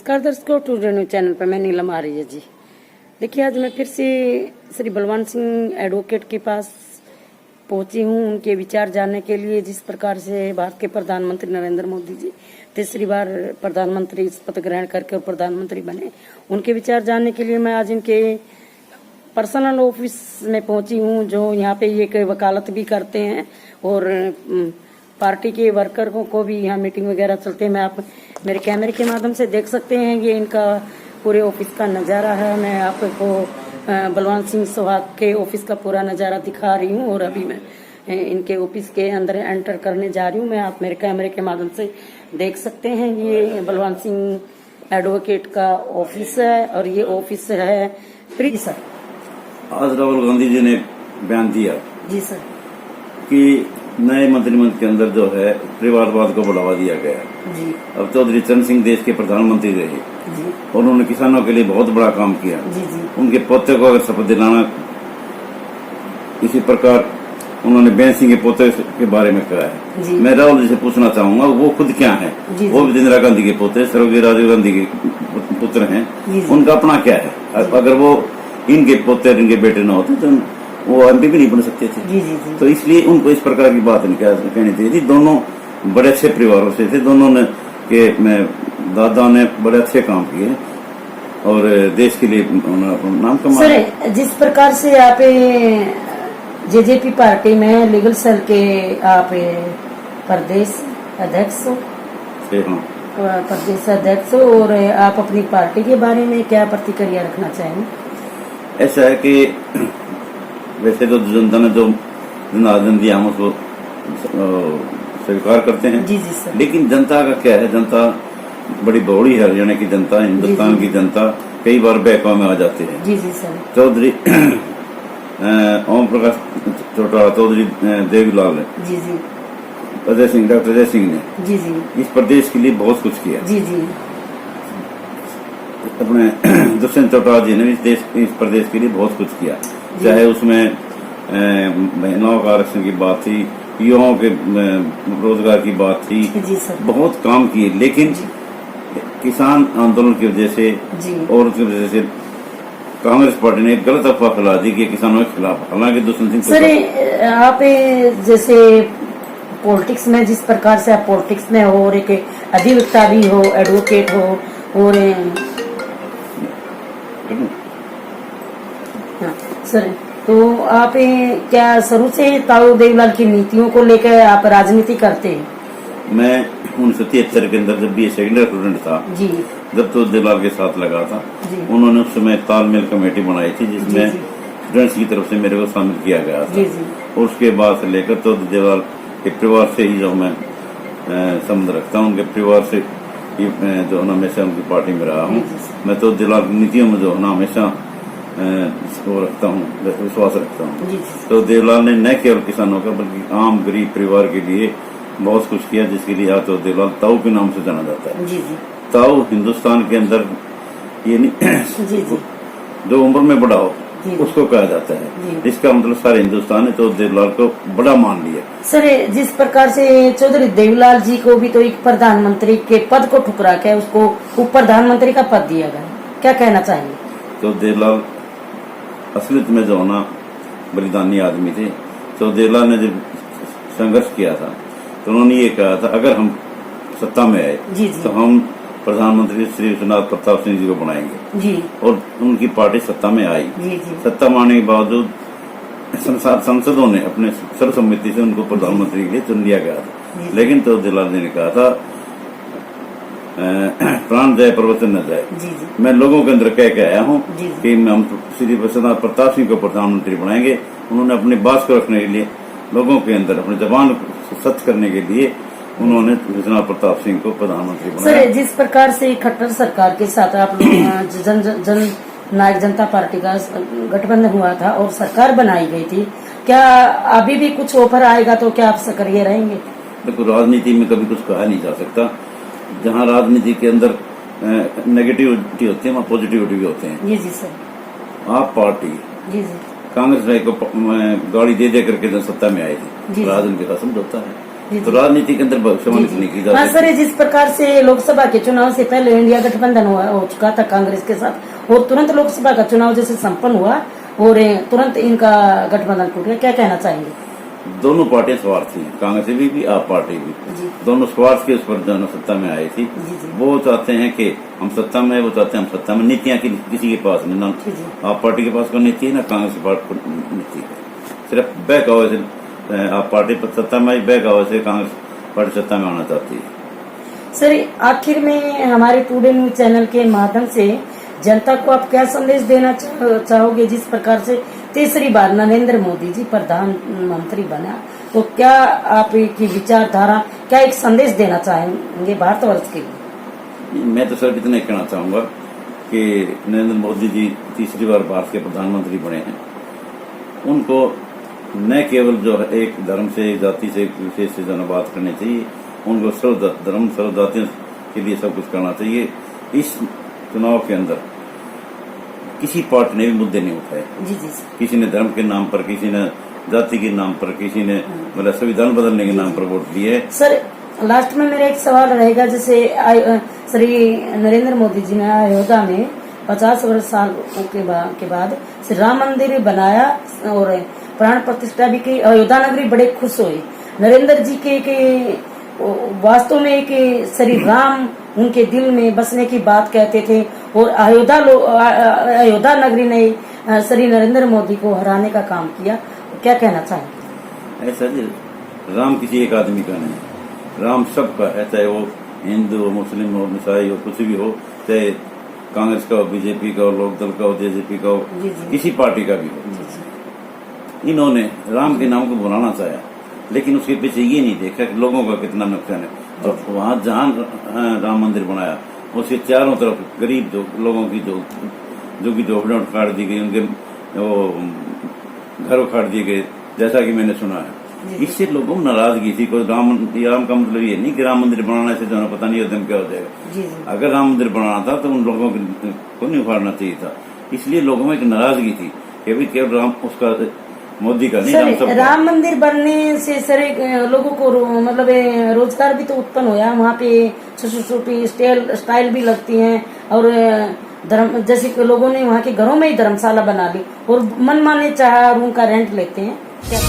नमस्कार दर्शकों, today news channel पर मैं नीलम आ रही है जी। देखिए, आज मैं फिर से श्री बलवंत सिंह एडवोकेट के पास पहुंची हूं उनके विचार जानने के लिए। जिस प्रकार से भारत के प्रधानमंत्री नरेंद्र मोदी जी तीसरी बार प्रधानमंत्री शपथ ग्रहण करके और प्रधानमंत्री बने, उनके विचार जानने के लिए मैं आज इनके पर्सनल ऑफिस में पहुंची हूं, जो यहाँ पे ये वकालत भी करते हैं और पार्टी के वर्करों को भी यहाँ मीटिंग वगैरह चलते हैं। मैं आप मेरे कैमरे के माध्यम से देख सकते हैं, ये इनका पूरे ऑफिस का नज़ारा है। मैं आपको बलवंत सिंह सुहाग के ऑफिस का पूरा नज़ारा दिखा रही हूँ और अभी मैं इनके ऑफिस के अंदर एंटर करने जा रही हूँ। मैं आप मेरे कैमरे के माध्यम से देख सकते हैं, ये बलवंत सिंह एडवोकेट का ऑफिस है और ये ऑफिस है प्री सर। आज राहुल गांधी जी ने बयान दिया जी सर कि नए मंत्रिमंडल के अंदर जो है परिवारवाद को बढ़ावा दिया गया जी। अब चौधरी चरण सिंह देश के प्रधानमंत्री रहे जी और उन्होंने किसानों के लिए बहुत बड़ा काम किया। जी जी उनके पोते को अगर शपथ दिलाना, इसी प्रकार उन्होंने बेन सिंह के पोते के बारे में कहा है। जी। मैं राहुल जी से पूछना चाहूंगा, वो खुद क्या है? जी। वो भी इंदिरा गांधी के पोते, सर्वोदय राजीव गांधी के पुत्र हैं। जी। उनका अपना क्या है? अगर वो इनके पोते और इनके बेटे न होते तो वो एमपी भी नहीं बन सकते थे। जी जी जी। तो इसलिए उनको इस प्रकार की बात नहीं कहनी चाहिए थी। दोनों बड़े अच्छे परिवारों से थे, दोनों ने के दादा ने बड़े अच्छे काम किए और देश के लिए नाम कमाया। सर, जिस प्रकार से आप जेजेपी पार्टी में लीगल सेल के आप प्रदेश अध्यक्ष हो, हाँ। प्रदेश अध्यक्ष हो और आप अपनी पार्टी के बारे में क्या प्रतिक्रिया रखना चाहेंगे? ऐसा है कि वैसे तो जनता ने जो जनार्दन दिया हम उसको स्वीकार करते हैं। जी जी सर। लेकिन जनता का क्या है? जनता बड़ी बौड़ी है। हरियाणा की जनता, हिंदुस्तान की जनता कई बार बहकावे में आ जाती है। जी जी सर। चौधरी ओम प्रकाश चौटाला, चौधरी देवीलाल, जी जी डॉक्टर अजय सिंह ने जी जी इस प्रदेश के लिए बहुत कुछ किया। जी जी अपने दुष्यंत चौटाला जी ने इस प्रदेश के लिए बहुत कुछ किया। चाहे उसमें महिलाओं का आरक्षण की बात थी, युवाओं के रोजगार की बात थी, जी सर। बहुत काम किए। लेकिन किसान आंदोलन की वजह से और उसकी वजह से कांग्रेस पार्टी ने एक गलत अफवाह फैला दी कि किसानों के खिलाफ। हालांकि दुष्यंत सिंह सर, आप जैसे पॉलिटिक्स में, जिस प्रकार से आप पॉलिटिक्स में हो और एक अधिवक्ता भी हो, एडवोकेट हो और हाँ, सर, तो आप क्या शुरू से ताऊ देवीलाल की नीतियों को लेकर आप राजनीति करते हैं? मैं 1973 के अंदर जब भी सेकेंडरी स्टूडेंट था जी, जब तो देवीलाल के साथ लगा था, जी। उन्होंने उस समय तालमेल कमेटी बनाई थी जिसमें जी, जी। स्टूडेंट्स की तरफ से मेरे को शामिल किया गया था। जी, जी। और उसके बाद से लेकर तो देवीलाल के परिवार से ही जो मैं संबंध रखता हूँ, उनके परिवार से जो है हमेशा उनकी पार्टी में रहा हूँ। मैं तो देवीलाल की नीतियों में जो है ना हमेशा वो रखता हूँ, विश्वास रखता हूँ। तो देवीलाल ने न केवल किसानों का बल्कि आम गरीब परिवार के लिए बहुत कुछ किया, जिसके लिए आज तो देवीलाल ताऊ के नाम से जाना जाता है। जी जी। ताऊ हिंदुस्तान के अंदर ये नहीं जी जी। जो उम्र में बड़ा हो जी। उसको कहा जाता है। इसका मतलब सारे हिंदुस्तान है, तो देवीलाल को बड़ा मान लिया। सर, जिस प्रकार से चौधरी देवीलाल जी को भी तो एक प्रधानमंत्री के पद को ठुकरा के उसको उप प्रधानमंत्री का पद दिया गया, क्या कहना चाहिए? तो देवीलाल असलियत में जो होना बलिदानी आदमी थे। तो देवीलाल ने जब संघर्ष किया था तो उन्होंने ये कहा था, अगर हम सत्ता में आए तो हम प्रधानमंत्री श्री विश्वनाथ प्रताप सिंह जी को बनाएंगे। जी। और उनकी पार्टी सत्ता में आई। जी जी। सत्ता में आने के बावजूद संसदों ने अपने सर्वसम्मति से उनको प्रधानमंत्री के लिए चुन लिया गया था। लेकिन तो देवीलाल जी ने कहा था, प्राण जाए प्रवचन न जाए। जी जी। मैं लोगों के अंदर कह के आया हूँ कि हम श्री विश्वनाथ प्रताप सिंह को प्रधानमंत्री बनाएंगे। उन्होंने अपनी बात को रखने के लिए, लोगों के अंदर अपनी जबान को सच करने के लिए उन्होंने विश्वनाथ प्रताप सिंह को प्रधानमंत्री बनाया। सर, जिस प्रकार से खट्टर सरकार के साथ आप लोग जन नायक जनता पार्टी का गठबंधन हुआ था और सरकार बनाई गई थी, क्या अभी भी कुछ ऑफर आएगा तो क्या आप सक्रिय रहेंगे? देखो, राजनीति में कभी कुछ कहा नहीं जा सकता। जहाँ राजनीति के अंदर नेगेटिविटी होती है वहाँ पॉजिटिविटी भी होते हैं। जी जी सर। आप पार्टी जी जी कांग्रेस को गाड़ी दे करके जन सत्ता में आई थी, राज उनके साथ समझौता है। तो राजनीति के अंदर भविष्यवाणी नहीं की जा हाँ सकती। सर, जिस प्रकार से लोकसभा के चुनाव से पहले इंडिया गठबंधन हो चुका था कांग्रेस के साथ, और तुरंत लोकसभा का चुनाव जैसे संपन्न हुआ और तुरंत इनका गठबंधन टूट गया, क्या कहना चाहेंगे? दोनों पार्टियां स्वार्थी हैं, कांग्रेस भी आप पार्टी भी, दोनों स्वार्थ के उस पर दोनों सत्ता में आई थी। वो चाहते हैं कि हम सत्ता में, वो चाहते हैं हम सत्ता में। नीतियां किसी के पास नहीं, ना आप पार्टी के पास कोई नीति है, ना कांग्रेस पार्टी की नीति है। सिर्फ बहकावे से आप पार्टी सत्ता में आई, बहकावे से कांग्रेस पार्टी सत्ता में आना चाहती है। सर, आखिर में हमारे टुडे न्यूज चैनल के माध्यम से जनता को आप क्या संदेश देना चाहोगे? जिस प्रकार से तीसरी बार नरेंद्र मोदी जी प्रधानमंत्री बना, तो क्या आपकी विचारधारा, क्या एक संदेश देना चाहेंगे भारतवर्ष के लिए? मैं तो सर इतना कहना चाहूंगा कि नरेंद्र मोदी जी तीसरी बार भारत के प्रधानमंत्री बने हैं। उनको न केवल जो है एक धर्म से, एक जाति से, एक विशेष से जो बात करनी चाहिए, उनको सर्व धर्म सर्व जातियों के लिए सब कुछ करना चाहिए। इस चुनाव के अंदर किसी पार्टी ने भी मुद्दे नहीं उठाए। जी। किसी ने धर्म के नाम पर, किसी ने जाति के नाम पर, किसी ने मतलब संविधान बदलने के नाम पर वोट दिए। सर, लास्ट में मेरा एक सवाल रहेगा, जैसे श्री नरेंद्र मोदी जी ने अयोध्या में 50 वर्ष साल के बाद श्री राम मंदिर बनाया और प्राण प्रतिष्ठा भी की। अयोध्या नगरी बड़े खुश हुए। नरेंद्र जी के वास्तव में एक श्री राम उनके दिल में बसने की बात कहते थे, और अयोध्या नगरी ने श्री नरेंद्र मोदी को हराने का काम किया। क्या कहना चाहेंगे? ऐसा जी, राम किसी एक आदमी का नहीं, राम सबका है, चाहे वो हिंदू हो, मुस्लिम हो, ईसाई हो, कुछ भी हो, चाहे कांग्रेस का हो, बीजेपी का हो, लोकदल का हो, जेजेपी का हो, किसी पार्टी का भी हो। इन्होंने राम के नाम को बुलाना चाहा, लेकिन उसके पीछे ये नहीं देखा कि लोगों का कितना नुकसान है। और वहां जहां राम मंदिर बनाया, उसके चारों तरफ गरीब लोगों की जो की झोपड़ियां उखाड़ दी गई, उनके वो घर उखाड़ दिए गए, जैसा कि मैंने सुना है। इससे लोगों में नाराजगी थी। कोई राम का मतलब ये नहीं कि राम मंदिर बनाने से जो पता नहीं उद्यम क्या हो जाएगा। अगर राम मंदिर बनाना था तो उन लोगों को नहीं उखाड़ना चाहिए था। इसलिए लोगों में एक नाराजगी थी कि अभी केवल राम उसका मोदी का नहीं, राम मंदिर बनने से सर लोगों को मतलब रोजगार भी तो उत्पन्न हुआ। वहाँ पे छोटी स्टाइल भी लगती हैं, और धर्म जैसे कि लोगों ने वहाँ के घरों में ही धर्मशाला बना ली और मनमाने चाह रूम का रेंट लेते हैं। क्या